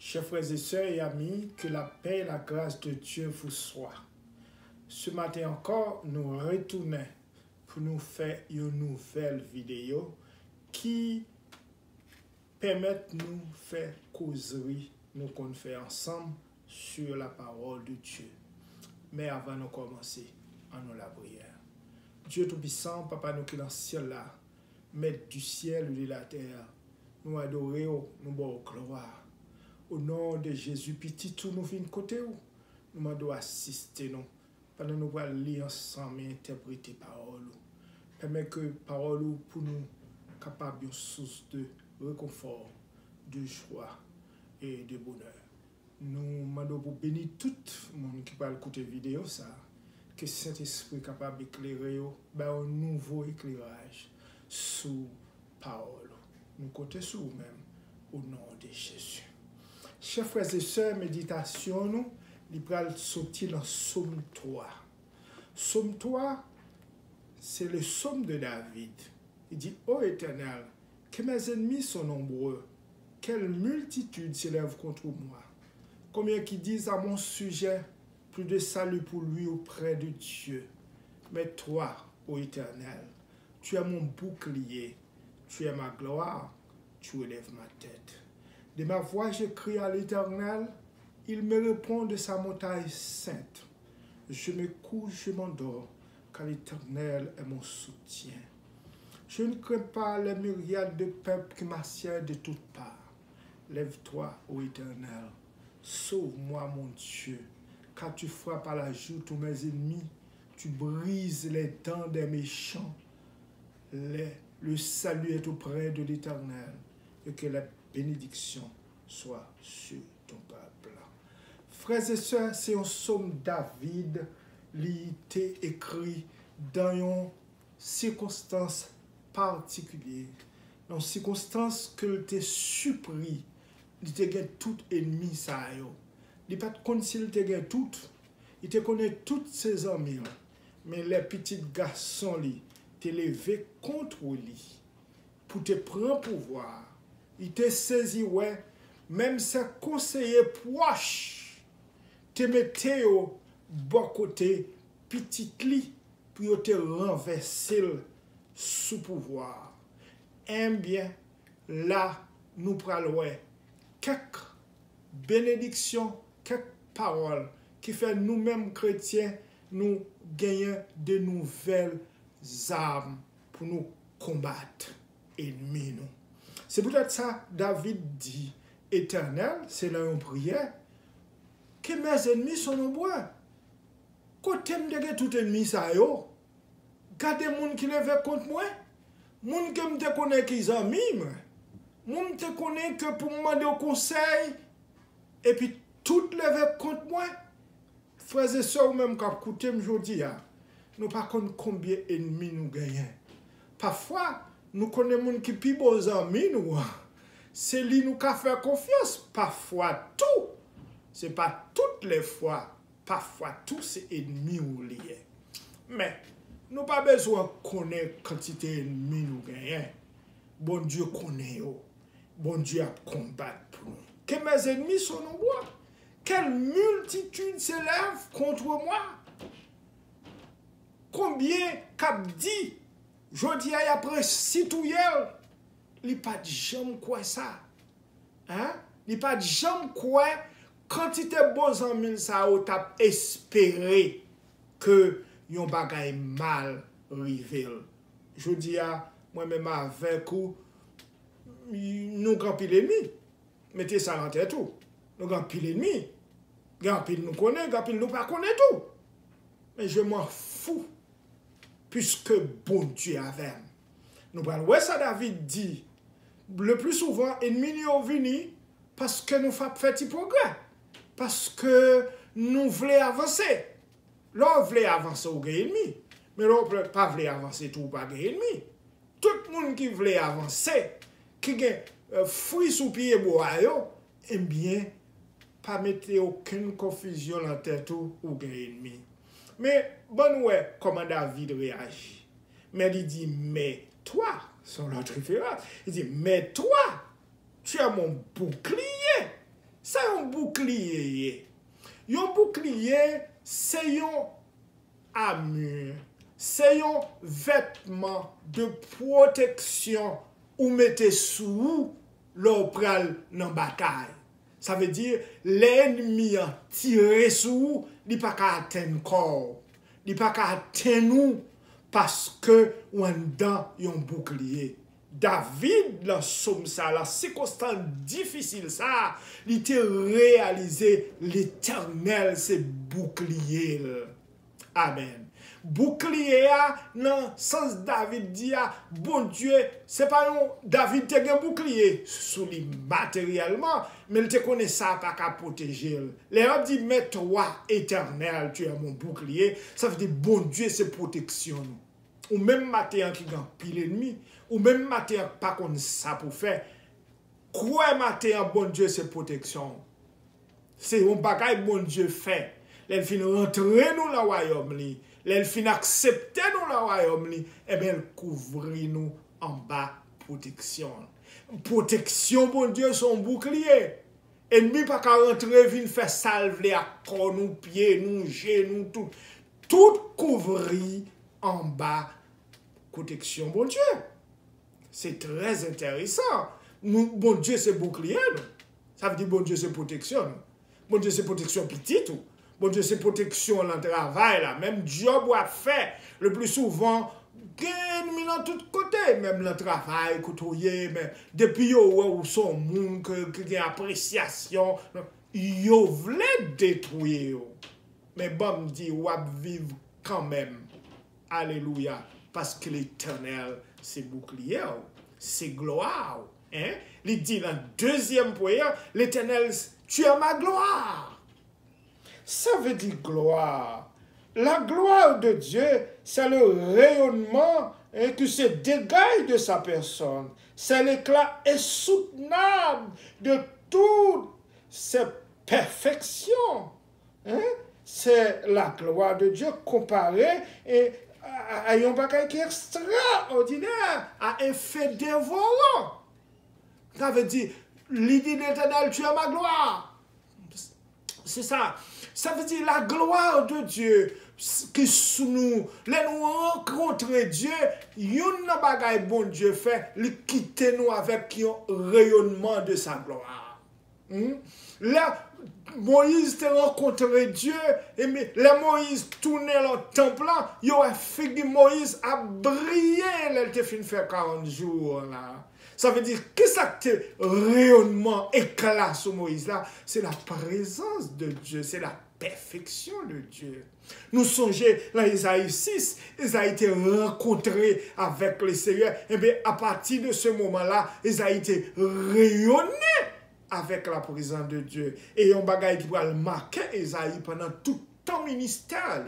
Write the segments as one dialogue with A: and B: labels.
A: Chers frères et sœurs et amis, que la paix et la grâce de Dieu vous soient. Ce matin encore, nous retournons pour nous faire une nouvelle vidéo qui permet de nous faire causerie, nous qu'on fait ensemble sur la parole de Dieu. Mais avant de commencer, en nous la prière. Dieu Tout-Puissant, Papa nous qui est dans le ciel là, Maître du ciel et de la terre, nous adorons, nous bon gloire. Au nom de Jésus, petit tout nous venons côté où nous demandons assister nous. Pendant nous allons lire ensemble et interpréter parole. Permet que parole pour nous capable de source de réconfort, de joie et de bonheur. Nous demandons pour bénir tout le monde qui va écouter la vidéo ça, que Saint-Esprit capable d'éclairer un nouveau éclairage sous parole. Nous comptons sur nous-mêmes au nom de Jésus. Chers frères et sœurs, méditation, nous, il va sortir dans Psaume 3. Psaume 3, c'est le psaume de David. Il dit, ô Éternel, que mes ennemis sont nombreux, quelle multitude s'élève contre moi. Combien qui disent à mon sujet, plus de salut pour lui auprès de Dieu. Mais toi, ô Éternel, tu es mon bouclier, tu es ma gloire, tu élèves ma tête. De ma voix, je crie à l'Éternel, il me répond de sa montagne sainte. Je me couche, je m'endors, car l'Éternel est mon soutien. Je ne crains pas les myriades de peuples qui m'assiègent de toutes parts. Lève-toi, ô Éternel, sauve-moi, mon Dieu, car tu frappes à la joue tous mes ennemis, tu brises les dents des méchants. Le salut est auprès de l'Éternel, et que la bénédiction soit sur ton peuple. Frères et sœurs, c'est un psaume David, il était écrit dans une circonstance particulière, dans une circonstance que était surpris, il était tout ennemi ça yo. Il pas compte s'il était tout, il te connaît toutes ses amis, mais les petits garçons li te levé contre lui pour te prendre pouvoir. Il te saisi, ouais, même ses conseillers proches te mettaient au bon côté, petit lit, pour te renverser sous pouvoir. Eh bien, là, nous prenons quelques bénédictions, quelques paroles qui fait nous-mêmes chrétiens, nous gagner de nouvelles armes pour nous combattre ennemis nous. C'est peut-être ça, David dit, Éternel, c'est là une prière, que mes ennemis sont nombreux. Côté me tout ennemi ça yo, gardez moun qui lève contre moi, moun que me te connaît qui amis, moun te connaît que pour me demander au conseil, et puis tout lève contre moi. Frères et sœurs, même quand écoutez me dis, nous pas connaît combien ennemis nous gagnons. Parfois, nous connaissons des gens qui sont bons amis, nous. C'est lui nous qui fait confiance. Parfois, tout. Ce n'est pas toutes les fois. Parfois, tout, c'est ennemi ou lié. Mais, nous n'avons pas besoin de connaître quantité d'ennemis nous gagnons. Bon Dieu connaît. Bon Dieu a combattre pour nous. Que mes ennemis sont nombreux. Quelle multitude s'élève contre moi. Combien cap dit je dis après citoyen, il n'y a pas de jambe quoi ça. Hein? Il n'y a pas de jambe quoi quantité de bons amis ça ou t'a espéré que yon bagay mal rivel. Je dis à moi-même avec vous, nous grand pile ennemi. Mettez ça en tête tout. Nous grand pile ennemi. Grand pile nous connaît, grand pile nous pas connaît tout. Mais je m'en fous. Puisque bon Dieu avait. Nous parlons, ça David dit, le plus souvent, ennemis nous venus parce que nous faisons petit progrès. Parce que nous voulons avancer. L'on voulait avancer au ennemi. Mais l'on ne pas voulait avancer tout par ennemi. Tout le monde qui voulait avancer, qui a fruit sous pied bois, eh bien, pas mettre aucune confusion dans la tête ou ennemi. Mais, bon, ouais, comment David réagit. Mais il dit, mais toi, son autre référence, il dit, mais toi, tu es mon bouclier. Ça yon bouclier? Yon bouclier, c'est yon armure, c'est yon vêtement de protection ou mettez sous l'on pral dans bataille. Ça veut dire l'ennemi a tiré sous, il pas qu'à atteindre corps, il pas qu'à atteindre nous parce que on dans yon bouclier. David, dans somme ça, la circonstance difficile ça, il était réalisé l'Éternel, c'est bouclier. Amen. Bouclier, dans le sens David dit, bon Dieu, c'est pas non, David te un bouclier sous lui matériellement, mais il te connaît ça pas qu'à protéger. Les gens disent, mais toi, Éternel, tu es mon bouclier, ça veut dire, bon Dieu, c'est protection. Ou même matin qui gagne pile ennemi, ou même matin pas qu'on ça pour faire. Quoi matin, bon Dieu, c'est protection. C'est un bagage bon Dieu fait. Elle fin rentrer nous dans le royaume li. Elle fin accepter nous dans le royaume li. Et bien elle couvre nous en bas protection. Protection bon Dieu son bouclier. Ennemi pas qu'à rentrer vinn faire salve à corps nous pieds nous genoux tout. Tout couvri en bas protection bon Dieu. C'est très intéressant. Nous, bon Dieu c'est bouclier nous. Ça veut dire bon Dieu c'est protection. Nous. Bon Dieu c'est protection petite ou. Bon Dieu, c'est protection dans le travail, là. Même job ou à faire, le plus souvent, ennemi dans tous côtés, même le travail, côtoyer, mais depuis yo son monde qui a appréciation, yo voulait détruire. Mais bon, me dit, ou à vivre quand même. Alléluia. Parce que l'Éternel, c'est bouclier, c'est gloire. Hein? Il dit dans le deuxième point, l'Éternel, tu es ma gloire. Ça veut dire gloire. La gloire de Dieu, c'est le rayonnement qui se dégage de sa personne. C'est l'éclat insoutenable de toutes ses perfections. Hein? C'est la gloire de Dieu comparée à un bagage qui est extraordinaire, à un fait dévorant. Ça veut dire, l'idée d'Éternel, tu es ma gloire. C'est ça. Ça veut dire la gloire de Dieu qui sous nous, nous rencontrer Dieu, yon nan bagay bon Dieu fait, il quitte nous avec un rayonnement de sa gloire. Là, Moïse te rencontré Dieu, et là Moïse tournait le temple, il a fait que Moïse a brillé, il te fin faire 40 jours là. Ça veut dire, qu'est-ce que rayonnement, éclat sur Moïse là? C'est la présence de Dieu, c'est la perfection de Dieu. Nous songeons dans Isaïe 6, ils ont été rencontrés avec le Seigneur. Et bien, à partir de ce moment-là, ils ont été rayonnés avec la présence de Dieu. Et un bagage qui va marquer Isaïe pendant tout ton ministère.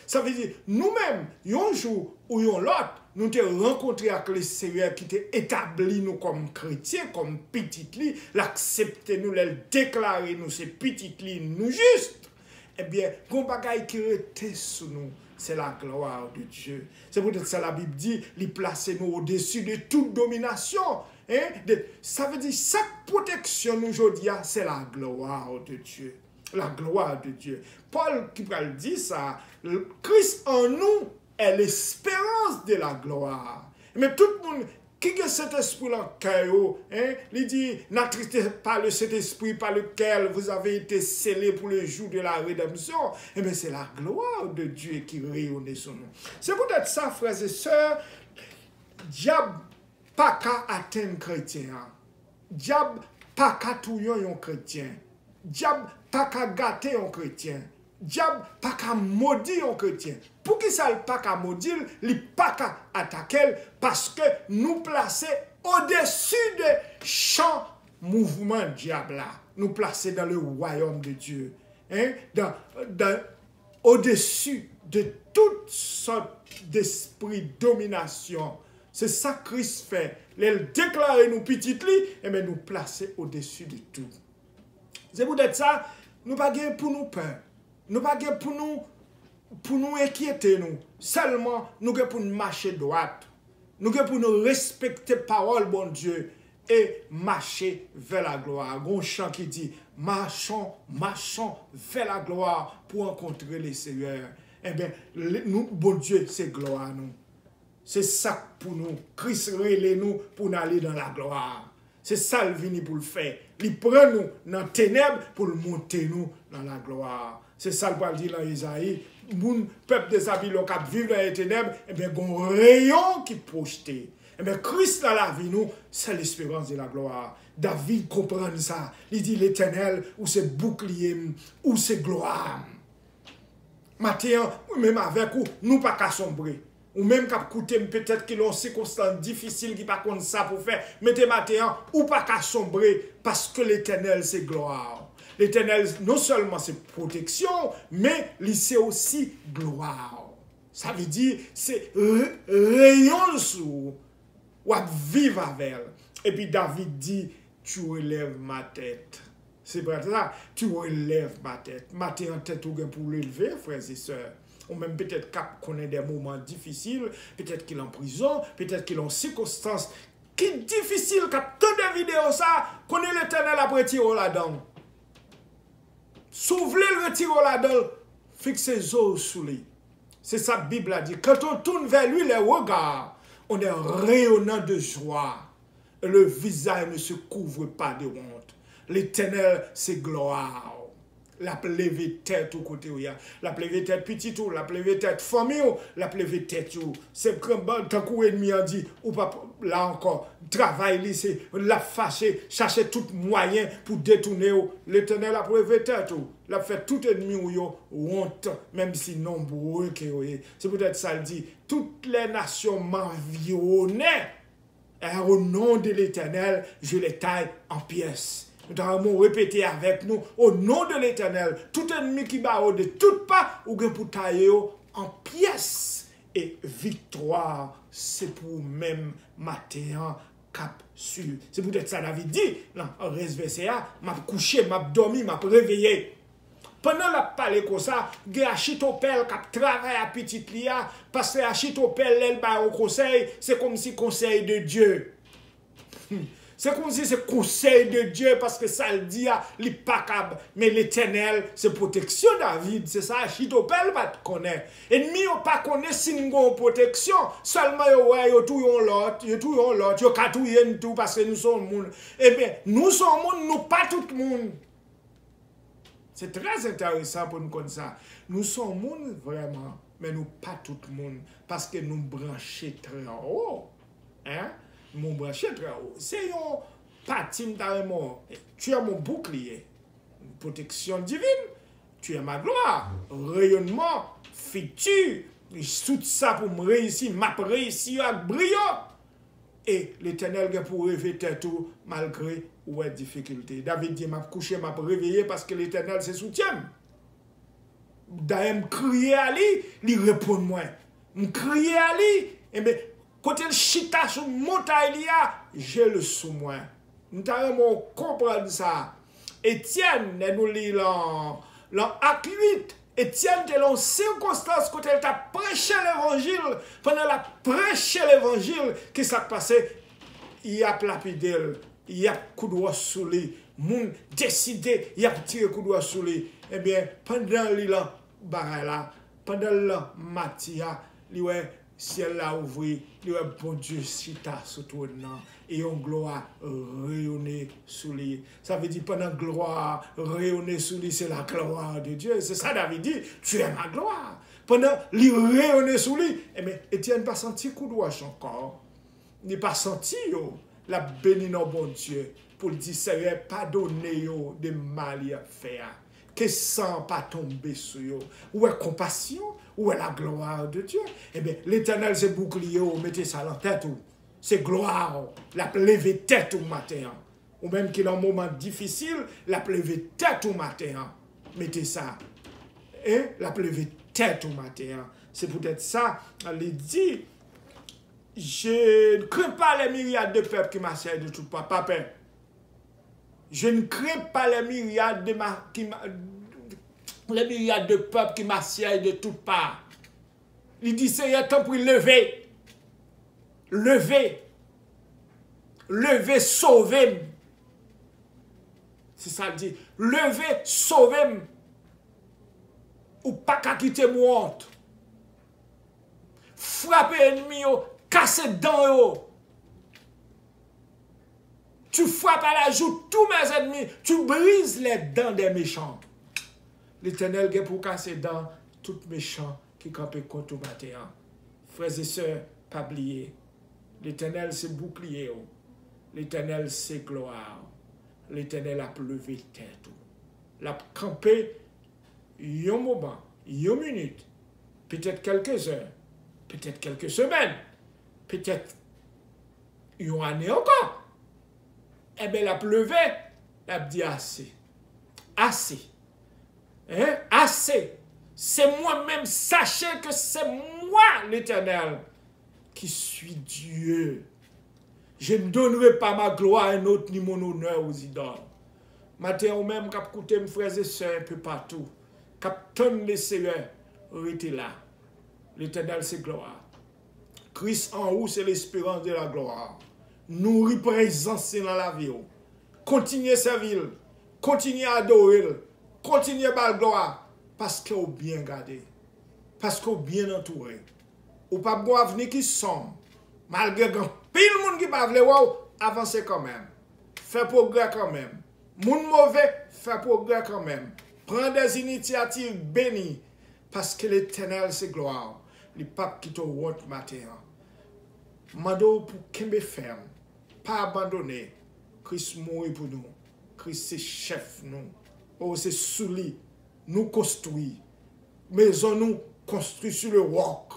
A: Ça veut dire, nous-mêmes, un jour ou un l'autre, nous t'avons rencontré avec le Seigneur qui t'a établi nous comme chrétiens, comme petites li, l'accepter nous, le déclarer nous, ces petites li, nous juste. Eh bien, un bagage qui était sur nous, c'est la gloire de Dieu. C'est peut-être ça la Bible dit, il place nous au-dessus de toute domination. Hein? Ça veut dire, chaque protection aujourd'hui, c'est la gloire de Dieu. La gloire de Dieu. Paul qui va le dire ça, Christ en nous est l'espérance de la gloire. Mais tout le monde qui a cet esprit dans le cœur, il dit, n'attristez pas le Saint-Esprit par lequel vous avez été scellés pour le jour de la rédemption. Eh bien, c'est la gloire de Dieu qui rayonne sur nous. C'est peut-être ça, frères et sœurs, diable pas qu'à atteindre chrétien. Diable pas qu'à touiller un chrétien. Diable pas qu'à gâter un chrétien. Diable pas qu'à maudire un chrétien. Pour qui ça pas qu'à maudire, il pas qu'à attaquer parce que nous placer au-dessus de champ mouvement diable là. Nous placer dans le royaume de Dieu. Hein? Au-dessus de toutes sortes d'esprits de domination. C'est ça que Christ fait. Il déclare nous petites li, et bien nous placer au-dessus de tout. C'est peut-être ça, nous pas pour nous peur. Nous pas pour nous inquiéter nous. Seulement nous pour nous marcher droite. Nous pour nous respecter parole bon Dieu et marcher vers la gloire. Un chant qui dit, marchons, marchons vers la gloire pour rencontrer le Seigneur. Eh bien, nous, bon Dieu, c'est gloire nous. C'est ça pour nous. Christ relève nous pour nous aller dans la gloire. C'est ça le vini pour le faire. Il prend nous dans les ténèbres pour le monter nous dans la gloire. C'est ça le parle dit dans Isaïe. Le peuple des Babylone qui vit dans les ténèbres, eh bien, il y a un rayon qui projette. Eh bien, Christ dans la vie, nous, c'est l'espérance de la gloire. David comprend ça. Il dit l'Éternel, ou c'est bouclier, ou c'est gloire. Maintenant, même avec vous, nous pas qu'à sombrer. Ou même qu'à coûter peut-être qu'il y a une circonstance difficile qui pas comme ça pour faire. Mettez maintenant, ou pas qu'à sombrer, parce que l'Éternel, c'est gloire. L'Éternel, non seulement c'est protection, mais c'est aussi gloire. Ça veut dire, c'est rayon sur ou à vivre avec elle. Et puis David dit, tu relèves ma tête. C'est vrai ça, tu relèves ma tête. Ma tête en tête ou pour l'élever, frères et sœurs. Ou même peut-être qu'il connaît des moments difficiles, peut-être qu'il est en prison, peut-être qu'il est en circonstances qui sont difficiles, qu'il a tant de vidéos ça, qu'on est l'Éternel après tirer là-dedans. S'ouvrir le retirer là-dedans, fixez les yeux sous lui. C'est ça que la Bible a dit. Quand on tourne vers lui les regards, on est rayonnant de joie. Et le visage ne se couvre pas de honte. L'Éternel, c'est gloire. La plève tête au côté où il y a. La plève tête petite ou la plève tête famille ou la plève tête ou. C'est comme tant qu'on ennemi a dit, ou pas là encore, travail, c'est la fâcher, chercher tout moyen pour détourner. L'Éternel a plève tête ou. La fait tout ennemi ou yo honte, même si nombreux que c'est peut-être ça le dit. Toutes les nations m'environnaient. Et au nom de l'Éternel, je les taille en pièces. Nous avons répété avec nous, au nom de l'Éternel, tout ennemi qui bat de toutes parts, ou pour tailler en pièces. Et victoire, c'est pour même matin cap sur. C'est peut-être ça David dit, non, en verset A, m'a couché, m'a dormi, m'a réveillé. Pendant la parler comme ça, il y a Achitopel qui travaille à petite lia, parce que Achitopel, elle bat au conseil, c'est comme si conseil de Dieu. C'est comme si c'est conseil de Dieu parce que ça le dit à l'ipacab. Mais l'Éternel, c'est protection David. C'est ça, Achitopel va te connaître. Ennemi, on pas connaît si nous protection. Seulement, yo tout l'autre, yo katouyen tout parce que nous sommes monde. Eh bien, nous sommes monde, nous pas tout le monde. C'est très intéressant pour nous comme ça. Nous sommes monde vraiment, mais nous pas tout le monde parce que nous branchons très haut. Hein? Mon branché très haut. C'est un patin carrément. Tu es mon bouclier. Une protection divine. Tu es ma gloire. Rayonnement. Futur. Tout ça pour me réussir. M'a réussi avec brio. Et l'Éternel a pour réveiller tout malgré les difficultés. David dit, m'a couché, m'a réveillé parce que l'Éternel se soutient. D'ailleurs, me crier à lui, il répond moi. Me crier à lui, et bien, quand il chita sur montagne, j'ai le sous moi. Nous devons comprendre ça. Étienne, nous lisons l'acte 8. Étienne était dans circonstance quand elle t'a prêché l'évangile. Pendant la prêché l'évangile, qu'est-ce qui s'est passé? Il y a lapidé, il y a coup de doigt sous lui. Moun décidé, il y a tiré coup de doigt sous lui. Eh bien, pendant l'île, pendant la matia, ciel l'a ouvert, le bon Dieu chita sur tout le nom, et on gloire rayonner sous lui. Ça veut dire pendant gloire rayonner sous lui, c'est la gloire de Dieu. C'est ça David dit, tu es ma gloire. Pendant lui rayonner sous lui, eh bien, Étienne n'a pas senti coup de doigt encore. Il n'a pas senti la béni non bon Dieu pour lui dire, Seigneur, pardonnez de mal à faire. Que sans pas tomber sur eux. Où est compassion? Où est la gloire de Dieu? Eh bien, l'Éternel, c'est bouclier, mettez ça dans la tête. C'est gloire, la lever tête au matin. Ou même qu'il y a un moment difficile, la lever tête au matin. Mettez ça. Et la lever tête au matin. C'est peut-être ça, elle dit, je ne crains pas les myriades de peuples qui m'assaillent de tout part. Papa. Je ne crains pas les myriades de peuples qui m'assiègent de toutes parts. Il dit, Seigneur, temps pour lever. Lever. Levez, sauvez. C'est ça le dit. Levez, sauvez. Ou pas qu'à quitter moi honte. Frappez ennemi, cassez dents. Tu frappes à la joue tous mes ennemis. Tu brises les dents des méchants. L'Éternel est pour casser dents tout méchants qui campent contre le matin. Frères et sœurs, pas oublier. L'Éternel c'est bouclier. L'Éternel c'est gloire. L'Éternel a levé tête. L'a campé un moment, une minute, peut-être quelques heures, peut-être quelques semaines, peut-être une année encore. Eh bien, l'a levé, l'a dit assez. Assez. Hein? Assez. C'est moi-même, sachez que c'est moi l'Éternel qui suis Dieu. Je ne donnerai pas ma gloire à un autre ni mon honneur aux idoles. Matin ou même, cap écouter mes frères et sœurs un peu partout. Cap tonne les seigneurs, restez là. L'Éternel c'est gloire. Christ en haut c'est l'espérance de la gloire. Nous représenter dans la vie. Continuez à servir, continuez à adorer, continuez à la gloire. Parce que vous bien gardé. Parce que vous bien entouré. Ou pas bon avenir qui sombre. Malgré que pile monde qui pas vle avancez quand même. Fait progrès quand même. Moun mauvais, fait progrès quand même. Prends des initiatives bénies. Parce que l'Éternel c'est gloire. Les papes qui te route matin. Mando pour kembe ferme. Pas abandonner. Christ mourit pour nous. Christ c'est chef nous. Oh c'est sous lui. Nous construit. Maison nous construit sur le roc.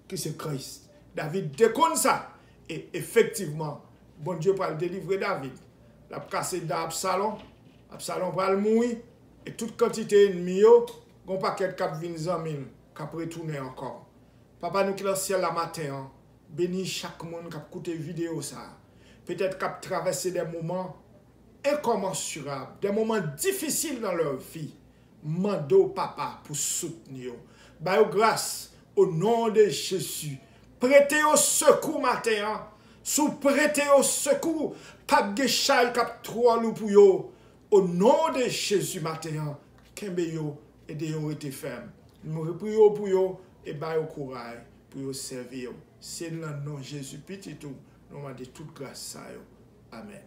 A: Qui c'est Christ. David déconne ça. Et effectivement, bon Dieu va le délivrer David. Il a cassé d'Absalom. Absalom va le mourir. Et toute quantité ennemie, un paquet de cap 20 000 qui a retourné encore. Papa nous qui est dans le ciel la matin, bénis chaque monde qui a écouté vidéo ça. Peut-être qui a traversé des moments incommensurables, des moments difficiles dans leur vie. Mando papa pour soutenir. Bah grâce au nom de Jésus. Prêtez au secours matin. Sous prêtez au secours. Pas de chal cap trop loup pour yo. Au nom de Jésus matin. Kembe yo et de yo rete ferme. Nous prions pour yo et ba yo courage pour yo servir. C'est dans le nom de Jésus petit tout. Nous demandons toute grâce à yo. Amen.